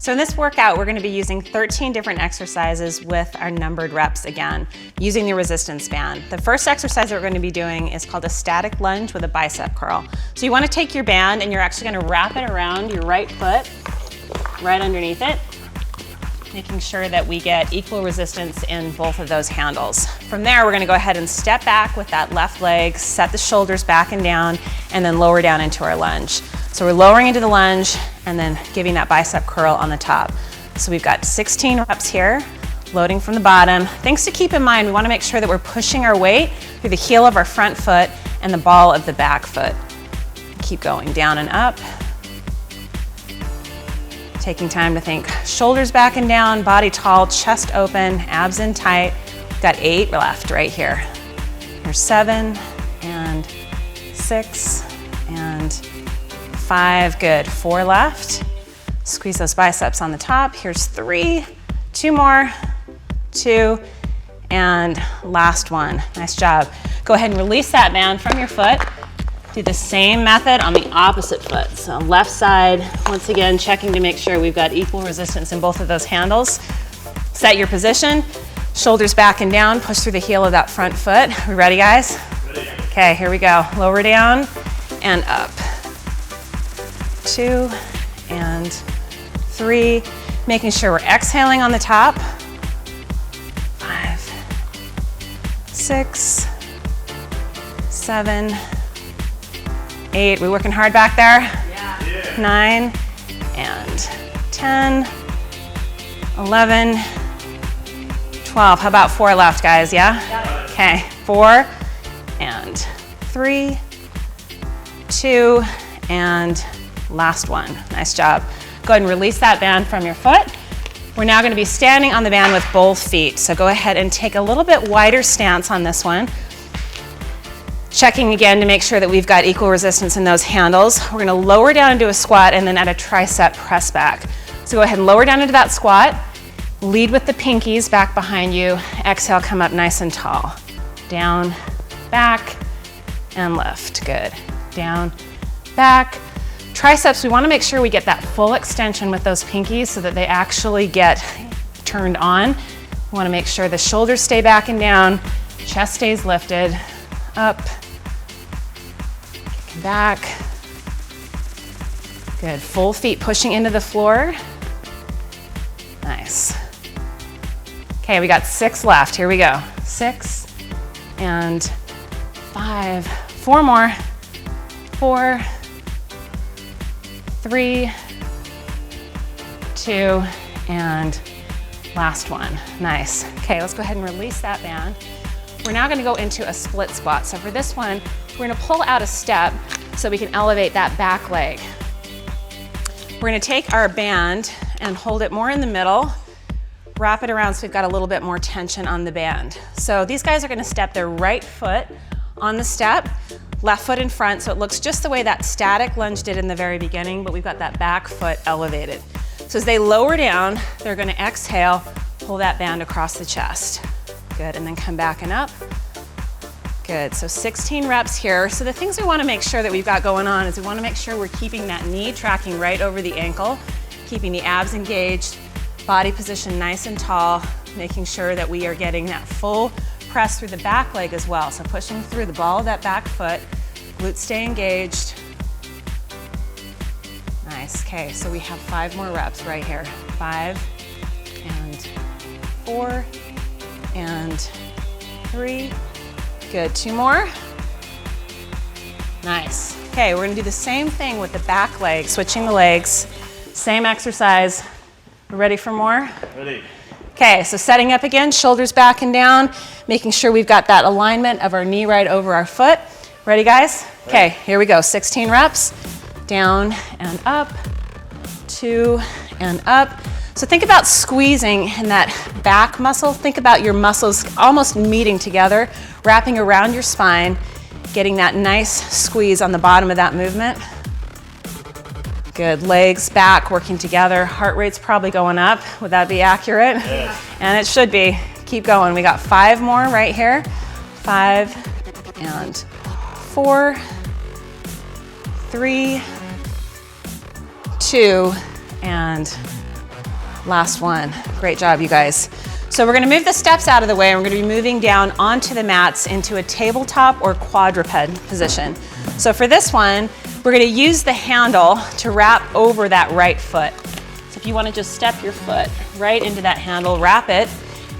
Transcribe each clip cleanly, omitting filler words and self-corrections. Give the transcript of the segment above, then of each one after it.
So in this workout, we're going to be using 13 different exercises with our numbered reps again, using the resistance band. The first exercise that we're going to be doing is called a static lunge with a bicep curl. So you want to take your band and you're actually going to wrap it around your right foot, right underneath it, making sure that we get equal resistance in both of those handles. From there, we're going to go ahead and step back with that left leg, set the shoulders back and down, and then lower down into our lunge. So we're lowering into the lunge and then giving that bicep curl on the top. So we've got 16 reps here, loading from the bottom. Things to keep in mind, we want to make sure that we're pushing our weight through the heel of our front foot and the ball of the back foot. Keep going down and up. Taking time to think, shoulders back and down, body tall, chest open, abs in tight. We've got 8 left right here. Here's 7 and 6 and 5, good. 4 left. Squeeze those biceps on the top. Here's 3, 2 more, 2, and last one. Nice job. Go ahead and release that band from your foot. Do the same method on the opposite foot. So left side, once again, checking to make sure we've got equal resistance in both of those handles. Set your position, shoulders back and down, push through the heel of that front foot. We ready, guys? Ready. Okay, here we go. Lower down and up. 2 and 3, making sure we're exhaling on the top. 5, 6, 7, 8, we working hard back there? Yeah. 9 and 10, 11, 12. How about 4 left, guys, yeah? Okay, 4 and 3, 2, and last one. Nice job. Go ahead and release that band from your foot. We're now going to be standing on the band with both feet. So go ahead and take a little bit wider stance on this one. Checking again to make sure that we've got equal resistance in those handles. We're going to lower down into a squat and then add a tricep press back. So go ahead and lower down into that squat. Lead with the pinkies back behind you. Exhale, come up nice and tall. Down, back, and lift. Good. Down, back. Triceps, we want to make sure we get that full extension with those pinkies so that they actually get turned on. We want to make sure the shoulders stay back and down, chest stays lifted, up, back. Good, full feet pushing into the floor. Nice. Okay, we got 6 left, here we go. 6 and 5, 4 more, 4, 3, 2, and last one. Nice. Okay, let's go ahead and release that band. We're now going to go into a split squat. So for this one, we're going to pull out a step so we can elevate that back leg. We're going to take our band and hold it more in the middle, wrap it around so we've got a little bit more tension on the band. So these guys are going to step their right foot on the step, left foot in front, so it looks just the way that static lunge did in the very beginning, but we've got that back foot elevated. So as they lower down, they're gonna exhale, pull that band across the chest. Good, and then come back and up. Good, so 16 reps here. So the things we wanna make sure that we've got going on is we wanna make sure we're keeping that knee tracking right over the ankle, keeping the abs engaged, body position nice and tall, making sure that we are getting that full press through the back leg as well. So pushing through the ball of that back foot, glutes stay engaged. Nice, okay, so we have 5 more reps right here. 5 and 4 and 3. Good, 2 more. Nice. Okay, we're gonna do the same thing with the back leg, switching the legs. Same exercise. We're ready for more? Ready. Okay, so setting up again, shoulders back and down, making sure we've got that alignment of our knee right over our foot. Ready, guys? Okay, here we go. 16 reps. Down and up, 2 and up. So think about squeezing in that back muscle. Think about your muscles almost meeting together, wrapping around your spine, getting that nice squeeze on the bottom of that movement. Good, legs back, working together. Heart rate's probably going up. Would that be accurate? Yes. And it should be. Keep going. We got 5 more right here. 5 and 4, 3, 2, and last one. Great job, you guys. So we're gonna move the steps out of the way, and we're gonna be moving down onto the mats into a tabletop or quadruped position. So for this one, we're gonna use the handle to wrap over that right foot. So if you wanna just step your foot right into that handle, wrap it,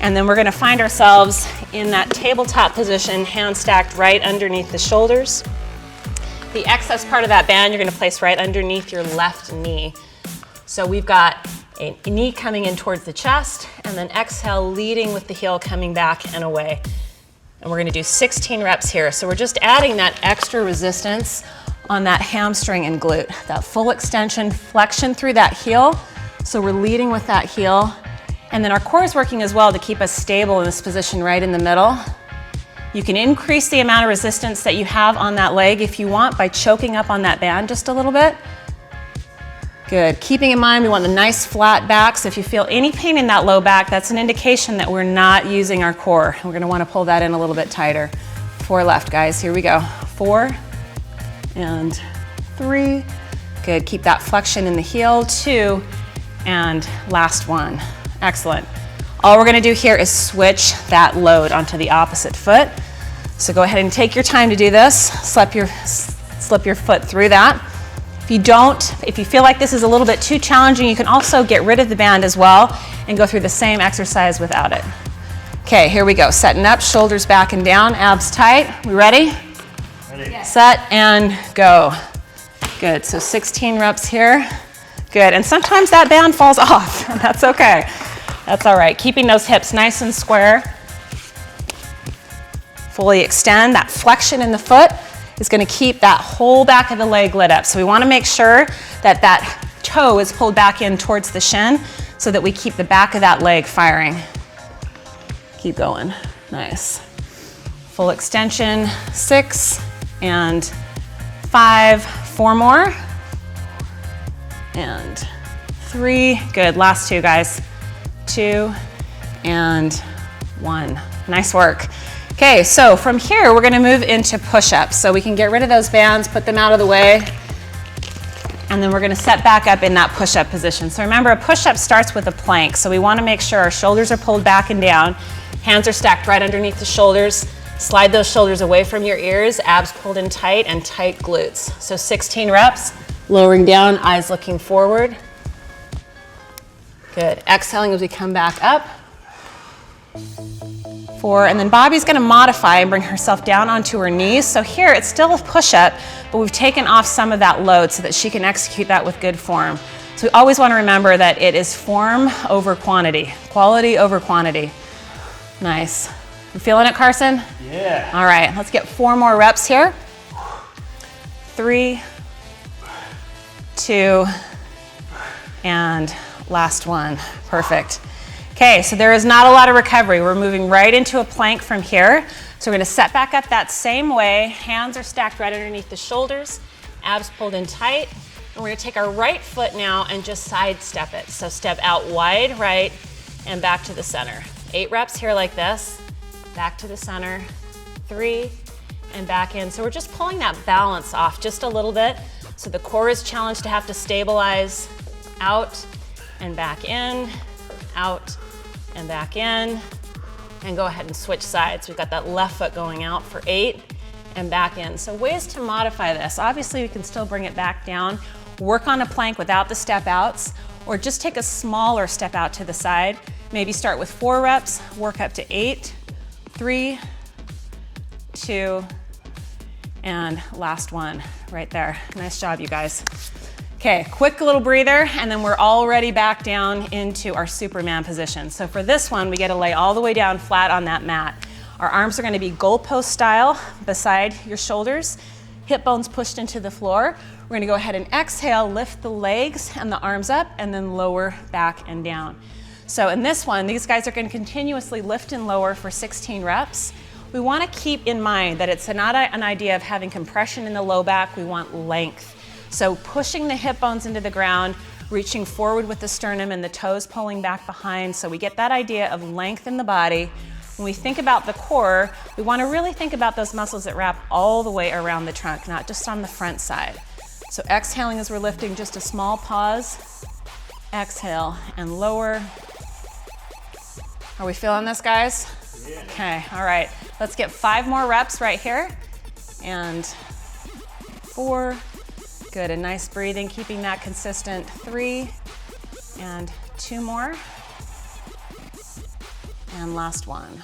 and then we're gonna find ourselves in that tabletop position, hands stacked right underneath the shoulders. The excess part of that band you're gonna place right underneath your left knee. So we've got a knee coming in towards the chest, and then exhale, leading with the heel coming back and away. And we're gonna do 16 reps here. So we're just adding that extra resistance on that hamstring and glute, that full extension, flexion through that heel. So we're leading with that heel. And then our core is working as well to keep us stable in this position right in the middle. You can increase the amount of resistance that you have on that leg if you want by choking up on that band just a little bit. Good. Keeping in mind, we want a nice flat back. So if you feel any pain in that low back, that's an indication that we're not using our core. We're going to want to pull that in a little bit tighter. 4 left, guys. Here we go. 4 and 3. Good. Keep that flexion in the heel. 2 and last one. Excellent. All we're going to do here is switch that load onto the opposite foot. So go ahead and take your time to do this. Slip your foot through that. If you feel like this is a little bit too challenging, you can also get rid of the band as well and go through the same exercise without it. Okay, here we go. Setting up, shoulders back and down, abs tight. We ready? Ready. Yes. Set and go. Good, so 16 reps here. Good, and sometimes that band falls off. That's okay. That's all right. Keeping those hips nice and square. Fully extend. That flexion in the foot is going to keep that whole back of the leg lit up. So we want to make sure that that toe is pulled back in towards the shin so that we keep the back of that leg firing. Keep going. Nice. Full extension. 6 and 5. 4 more. And 3. Good. Last 2, guys. 2 and 1. Nice work. Okay, so from here, we're gonna move into push-ups. So we can get rid of those bands, put them out of the way, and then we're gonna set back up in that push-up position. So remember, a push-up starts with a plank. So we wanna make sure our shoulders are pulled back and down, hands are stacked right underneath the shoulders, slide those shoulders away from your ears, abs pulled in tight, and tight glutes. So 16 reps, lowering down, eyes looking forward. Good, exhaling as we come back up. 4, and then Bobby's gonna modify and bring herself down onto her knees. So here, it's still a push-up, but we've taken off some of that load so that she can execute that with good form. So we always wanna remember that it is form over quantity, quality over quantity. Nice. You feeling it, Carson? Yeah. All right, let's get 4 more reps here. 3, 2, and last one. Perfect. Okay, so there is not a lot of recovery. We're moving right into a plank from here. So we're gonna set back up that same way. Hands are stacked right underneath the shoulders, abs pulled in tight. And we're gonna take our right foot now and just sidestep it. So step out wide right and back to the center. 8 reps here like this. Back to the center. 3 and back in. So we're just pulling that balance off just a little bit. So the core is challenged to have to stabilize. Out and back in, out and back in, and go ahead and switch sides. We've got that left foot going out for 8 and back in. So ways to modify this. Obviously, we can still bring it back down, work on a plank without the step outs, or just take a smaller step out to the side. Maybe start with 4 reps, work up to 8, 3, 2, and last one right there. Nice job, you guys. Okay, quick little breather, and then we're already back down into our Superman position. So for this one, we get to lay all the way down flat on that mat. Our arms are gonna be goalpost style beside your shoulders, hip bones pushed into the floor. We're gonna go ahead and exhale, lift the legs and the arms up, and then lower back and down. So in this one, these guys are gonna continuously lift and lower for 16 reps. We wanna keep in mind that it's not an idea of having compression in the low back, we want length. So pushing the hip bones into the ground, reaching forward with the sternum and the toes pulling back behind, so we get that idea of length in the body. When we think about the core, we want to really think about those muscles that wrap all the way around the trunk, not just on the front side. So exhaling as we're lifting, just a small pause. exhale, and lower. Are we feeling this, guys? Yeah. Okay, all right. Let's get 5 more reps right here. And 4. Good, and nice breathing, keeping that consistent. 3, and 2 more. And last one.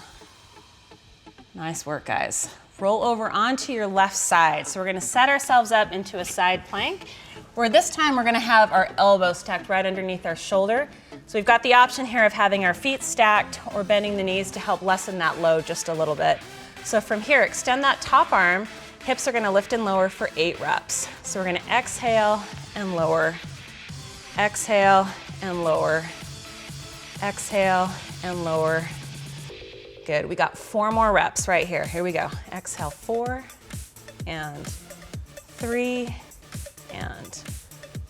Nice work, guys. Roll over onto your left side. So we're gonna set ourselves up into a side plank, where this time we're gonna have our elbows stacked right underneath our shoulder. So we've got the option here of having our feet stacked or bending the knees to help lessen that load just a little bit. So from here, extend that top arm. Hips are gonna lift and lower for 8 reps. So we're gonna exhale and lower, exhale and lower, exhale and lower. Good, we got 4 more reps right here. Here we go. Exhale, 4, and 3, and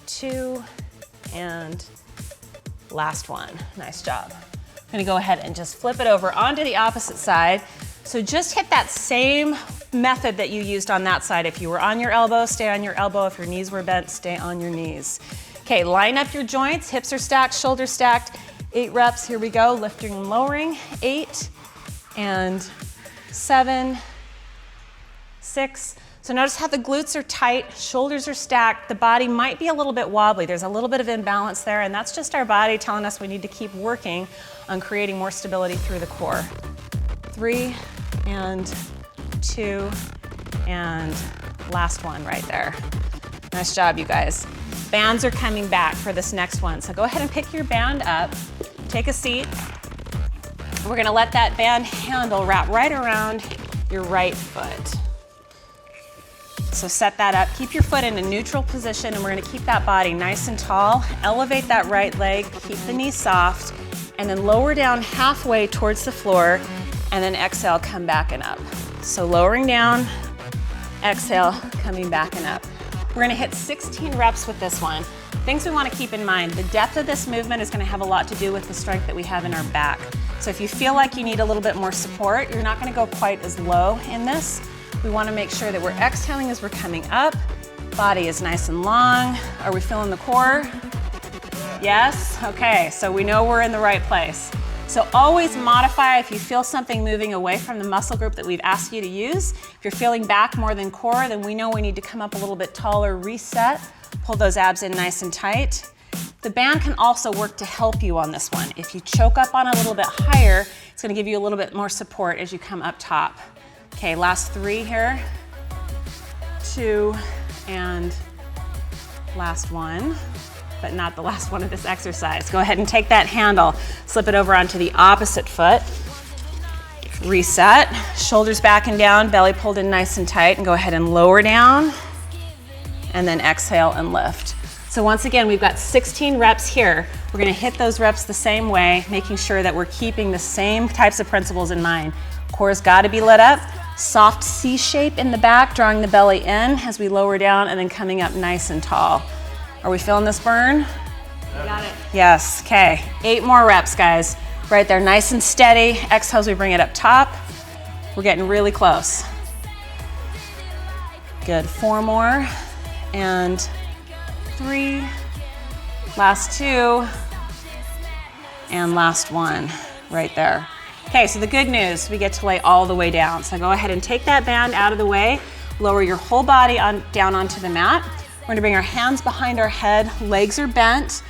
2, and last one. Nice job. I'm gonna go ahead and just flip it over onto the opposite side. So just hit that same method that you used on that side. If you were on your elbow, stay on your elbow. If your knees were bent, stay on your knees. Okay, line up your joints. Hips are stacked, shoulders stacked. 8 reps, here we go. Lifting and lowering. 8, and 7, 6. So notice how the glutes are tight, shoulders are stacked, the body might be a little bit wobbly. There's a little bit of imbalance there, and that's just our body telling us we need to keep working on creating more stability through the core. 3, and 2, and last one right there. Nice job, you guys. Bands are coming back for this next one. So go ahead and pick your band up, take a seat. We're gonna let that band handle wrap right around your right foot. So set that up, keep your foot in a neutral position, and we're gonna keep that body nice and tall. Elevate that right leg, keep the knee soft, and then lower down halfway towards the floor, and then exhale, come back and up. So lowering down, exhale, coming back and up. We're gonna hit 16 reps with this one. Things we wanna keep in mind, the depth of this movement is gonna have a lot to do with the strength that we have in our back. So if you feel like you need a little bit more support, you're not gonna go quite as low in this. We wanna make sure that we're exhaling as we're coming up. Body is nice and long. Are we feeling the core? Yes? Okay, so we know we're in the right place. So always modify if you feel something moving away from the muscle group that we've asked you to use. If you're feeling back more than core, then we know we need to come up a little bit taller, reset, pull those abs in nice and tight. The band can also work to help you on this one. If you choke up on a little bit higher, it's gonna give you a little bit more support as you come up top. Okay, last 3 here. 2, and last one, but not the last one of this exercise. Go ahead and take that handle, slip it over onto the opposite foot. Reset, shoulders back and down, belly pulled in nice and tight, and go ahead and lower down, and then exhale and lift. So once again, we've got 16 reps here. We're gonna hit those reps the same way, making sure that we're keeping the same types of principles in mind. Core's gotta be lit up, soft C shape in the back, drawing the belly in as we lower down and then coming up nice and tall. Are we feeling this burn? You got it. Yes, okay. 8 more reps, guys. Right there, nice and steady. Exhale as we bring it up top. We're getting really close. Good, 4 more, and 3, last 2, and last one, right there. Okay, so the good news, we get to lay all the way down. So go ahead and take that band out of the way, lower your whole body down onto the mat. We're gonna bring our hands behind our head, legs are bent.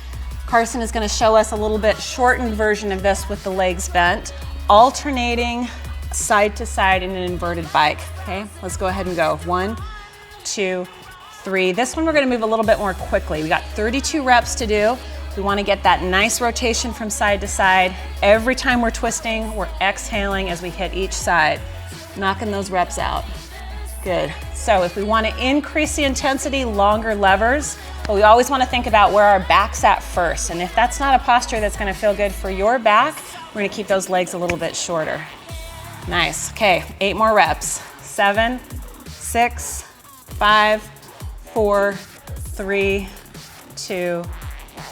Carson is gonna show us a little bit shortened version of this with the legs bent, alternating side to side in an inverted bike, okay? Let's go ahead and go. 1, 2, 3. This one we're gonna move a little bit more quickly. We got 32 reps to do. We wanna get that nice rotation from side to side. Every time we're twisting, we're exhaling as we hit each side, knocking those reps out. Good. So if we wanna increase the intensity, longer levers, but we always wanna think about where our back's at first. And if that's not a posture that's gonna feel good for your back, we're gonna keep those legs a little bit shorter. Nice, okay, 8 more reps. 7, 6, 5, 4, 3, 2,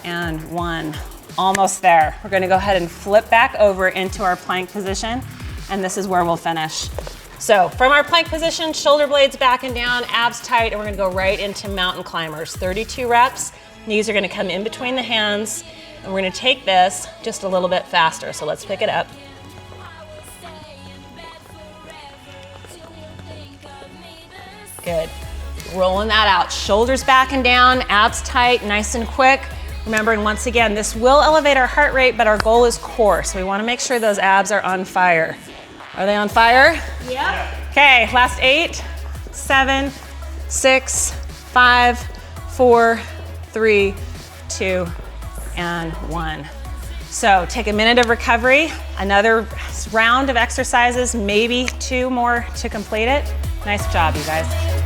and 1. Almost there. We're gonna go ahead and flip back over into our plank position, and this is where we'll finish. So from our plank position, shoulder blades back and down, abs tight, and we're gonna go right into mountain climbers. 32 reps. Knees are gonna come in between the hands. And we're gonna take this just a little bit faster. So let's pick it up. Good. Rolling that out. Shoulders back and down, abs tight, nice and quick. Remembering once again, this will elevate our heart rate, but our goal is core. So we wanna make sure those abs are on fire. Are they on fire? Yeah. Okay, last 8, 7, 6, 5, 4, 3, 2, and 1. So take a minute of recovery, another round of exercises, maybe 2 more to complete it. Nice job, you guys.